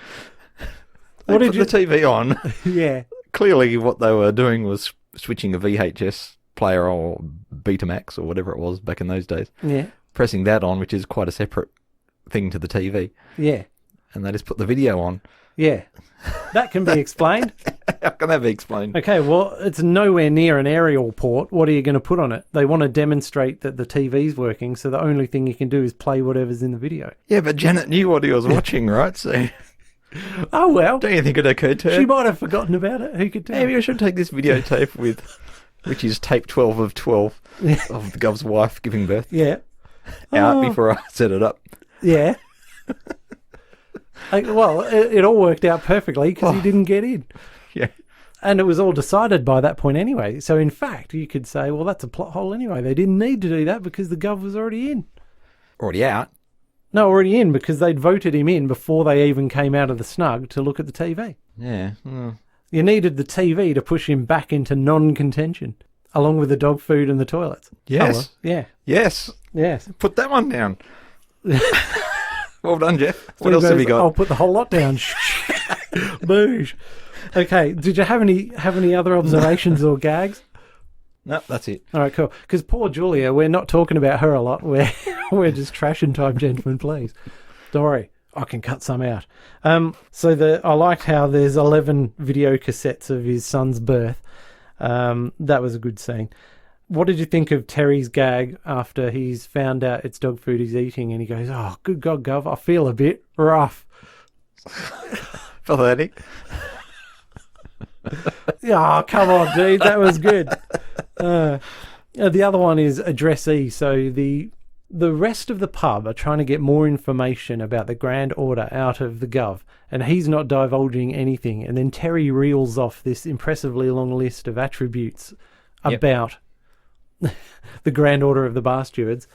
What They did put the TV on. Yeah. Clearly what they were doing was switching a VHS player or Betamax or whatever it was back in those days. Yeah. Pressing that on, which is quite a separate thing to the TV. Yeah. And they just put the video on. Yeah. That can be explained. How can that be explained? Okay, well, it's nowhere near an aerial port. What are you going to put on it? They want to demonstrate that the TV's working, so the only thing you can do is play whatever's in the video. Yeah, but Janet knew what he was watching, right? So Oh, well. don't you think it occurred to her? She might have forgotten about it. Who could tell? Maybe I should take this videotape with, which is tape 12 of 12 of the Gov's wife giving birth Yeah. out before I set it up. Yeah. Well, it all worked out perfectly because he didn't get in. Yeah. And it was all decided by that point anyway. So, in fact, you could say, well, that's a plot hole anyway. They didn't need to do that because the Gov was already in. Already out. No, already in because they'd voted him in before they even came out of the snug to look at the TV. Yeah. You needed the TV to push him back into non-contention, along with the dog food and the toilets. Yes. Oh, well, yeah. Yes. Yes. Put that one down. Well done, Jeff. What else have you got? I'll put the whole lot down. Boosh. Okay. Did you have any other observations or gags? No, that's it. All right, cool. Because poor Julia, we're not talking about her a lot. We're just trashing Time Gentlemen, please. Don't worry, I can cut some out. So I liked how there's 11 video cassettes of his son's birth. That was a good scene. What did you think of Terry's gag after he's found out it's dog food he's eating and he goes, oh, good God, Gov, I feel a bit rough. Pathetic. Oh, come on, dude. That was good. The other one is addressee. So the rest of the pub are trying to get more information about the Grand Order out of the Gov, and he's not divulging anything. And then Terry reels off this impressively long list of attributes about the Grand Order of the Barstewards.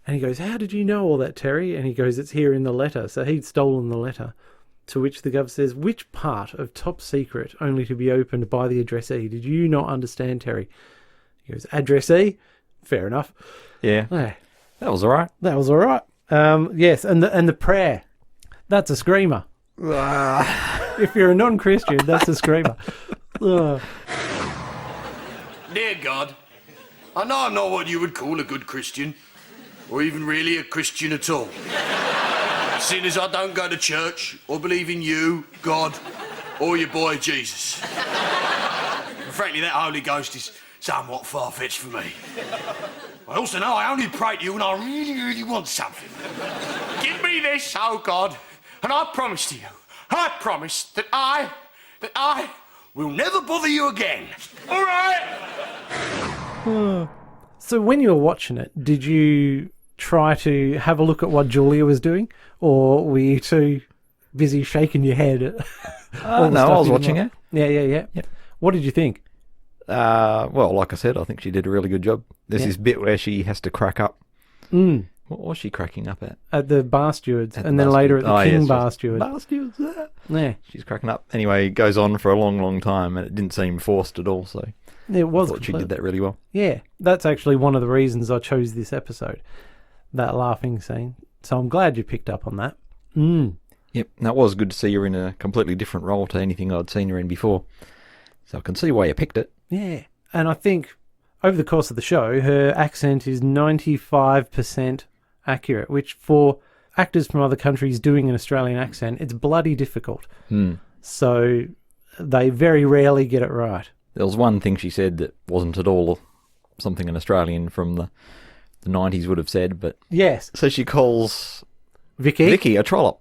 And he goes, how did you know all that, Terry? And he goes, it's here in the letter. So he'd stolen the letter. To which the Gov says, which part of top secret only to be opened by the addressee? Did you not understand, Terry? He goes, addressee? Fair enough. Yeah. Hey, That was all right. that was all right. Yes, and the prayer. That's a screamer. If you're a non-Christian, that's a screamer. Dear God, I know I'm not what you would call a good Christian, or even really a Christian at all. Seeing as I don't go to church or believe in you, God, or your boy Jesus. And frankly, that Holy Ghost is somewhat far-fetched for me. I also know I only pray to you when I really, really want something. Give me this, oh God, and I promise to you, I promise that I will never bother you again. All right? So when you were watching it, did you try to have a look at what Julia was doing, or were you too busy shaking your head at all the No, stuff I was you watching like? it. Yeah. Yep. What did you think? Well, like I said, I think she did a really good job. There's this bit where she has to crack up. What was she cracking up at? At the Barstewards, At and the then later at the Barsteward. King Yes, Barsteward. Barstewards. Yeah, She's cracking up. Anyway, it goes on for a long, long time, and it didn't seem forced at all. So it was. I thought she did that really well. Yeah, that's actually one of the reasons I chose this episode, that laughing scene. So I'm glad you picked up on that. Yep, and it was good to see her in a completely different role to anything I'd seen her in before. So I can see why you picked it. Yeah, and I think over the course of the show, her accent is 95% accurate, which for actors from other countries doing an Australian accent, it's bloody difficult. So they very rarely get it right. There was one thing she said that wasn't at all something an Australian from the 90s would have said, but... Yes. So she calls Vicky a trollop.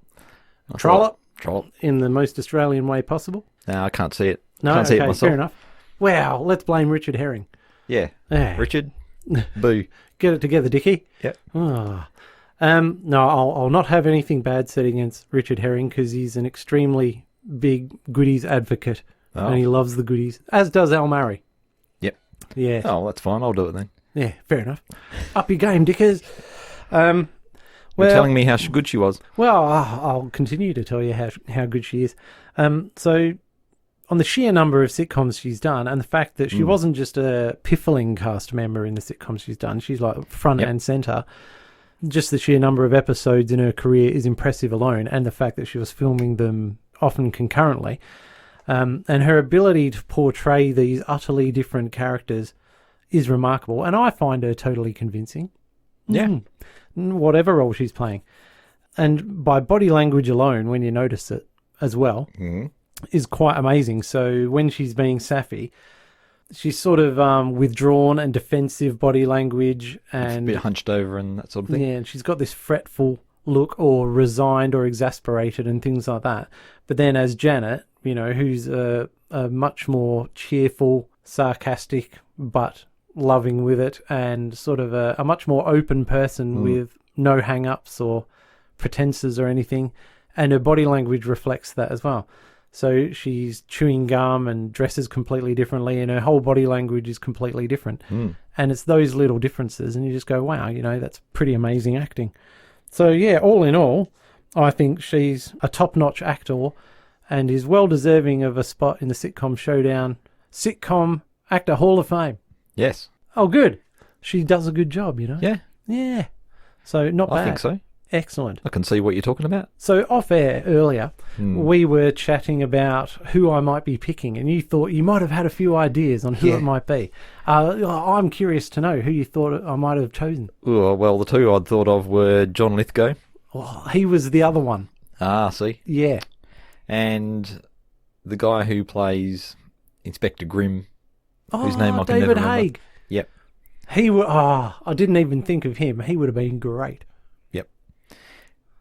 Trollop? Trollop. In the most Australian way possible. No, I can't see it. No, can't see it okay, myself. fair enough. Wow, let's blame Richard Herring. Yeah. Yeah. Richard? Boo. Get it together, Dickie. Yep. No, I'll not have anything bad said against Richard Herring because he's an extremely big goodies advocate and he loves the goodies, as does Al Murray. Yep. Yeah. Oh, that's fine. I'll do it then. Yeah, fair enough. Up your game, Dickers. You're telling me how good she was. Well, I'll continue to tell you how good she is. So on the sheer number of sitcoms she's done and the fact that she wasn't just a piffling cast member in the sitcoms she's done, she's like front and centre. Just the sheer number of episodes in her career is impressive alone, and the fact that she was filming them often concurrently. And her ability to portray these utterly different characters is remarkable, and I find her totally convincing. Yeah. Whatever role she's playing. And by body language alone, when you notice it as well, is quite amazing. So when she's being Saffy, she's sort of withdrawn and defensive body language, and a bit hunched over and that sort of thing. Yeah, and she's got this fretful look, or resigned or exasperated and things like that. But then as Janet, you know, who's a much more cheerful, sarcastic, but loving with it, and sort of a much more open person with no hang-ups or pretenses or anything. And her body language reflects that as well. So she's chewing gum and dresses completely differently, and her whole body language is completely different. And it's those little differences, and you just go, wow, you know, that's pretty amazing acting. So yeah, all in all, I think she's a top-notch actor and is well deserving of a spot in the Sitcom Showdown Sitcom Actor Hall of Fame. Yes. Oh, good. She does a good job, you know? Yeah. Yeah. So not bad. I think so. Excellent. I can see what you're talking about. So off air earlier, we were chatting about who I might be picking, and you thought you might have had a few ideas on who it might be. I'm curious to know who you thought I might have chosen. Oh, well, the two I'd thought of were John Lithgow. Oh, he was the other one. Ah, see? Yeah. And the guy who plays Inspector Grimm, whose Oh, name I can David never remember. Haig. Yep. He would. Oh, I didn't even think of him. He would have been great. Yep.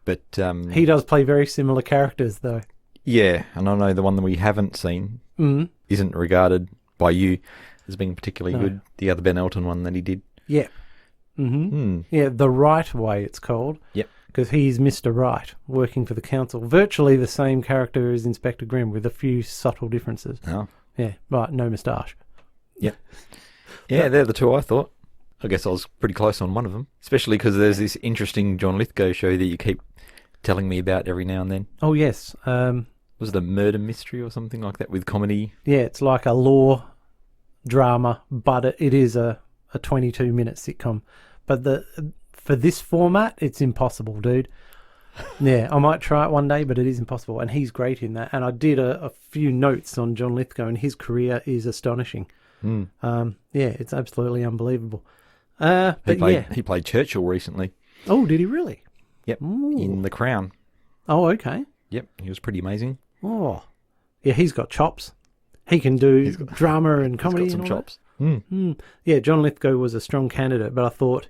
But He does play very similar characters, though. yeah, and I know the one that we haven't seen isn't regarded by you as being particularly good. The other Ben Elton one that he did. Yeah. Yeah, The Right Way, it's called. Yep. Because he's Mr. Right, working for the council. Virtually the same character as Inspector Grimm, with a few subtle differences. Oh. Yeah, right, no moustache. Yep. Yeah, they're the two I thought. I guess I was pretty close on one of them, especially because there's this interesting John Lithgow show that you keep telling me about every now and then. Oh, yes. Was it a murder mystery or something like that with comedy? Yeah, it's like a law drama, but it is a 22-minute sitcom. But for this format, it's impossible, dude. Yeah, I might try it one day, but it is impossible. And he's great in that. And I did a few notes on John Lithgow, and his career is astonishing. Yeah, it's absolutely unbelievable. He played Churchill recently. Oh, did he really? Yep, Ooh. in The Crown. Oh, okay. Yep, he was pretty amazing. Oh, yeah, he's got chops. He can do drama and comedy. He's got some and all chops. Yeah, John Lithgow was a strong candidate, but I thought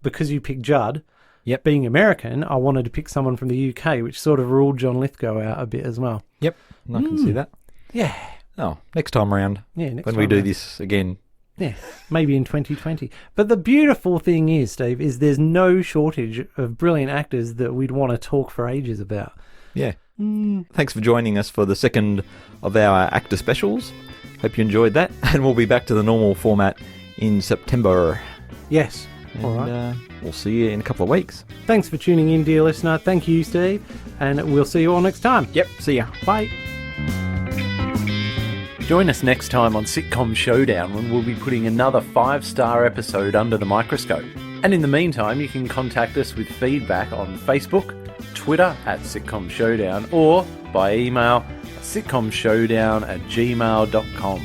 because you picked Judd, Yep. being American, I wanted to pick someone from the UK, which sort of ruled John Lithgow out a bit as well. Yep, and I can see that. Yeah. Oh, next time round. Yeah, next when time we do round. this again. Yeah, maybe in 2020. But the beautiful thing is, Steve, is there's no shortage of brilliant actors that we'd want to talk for ages about. Yeah. Thanks for joining us for the second of our actor specials. Hope you enjoyed that, and we'll be back to the normal format in September. Yes. And, All right. We'll see you in a couple of weeks. Thanks for tuning in, dear listener. Thank you, Steve. And we'll see you all next time. Yep, see ya. Bye. Join us next time on Sitcom Showdown when we'll be putting another 5-star episode under the microscope. And in the meantime, you can contact us with feedback on Facebook, Twitter @Sitcom Showdown, or by email sitcomshowdown@gmail.com.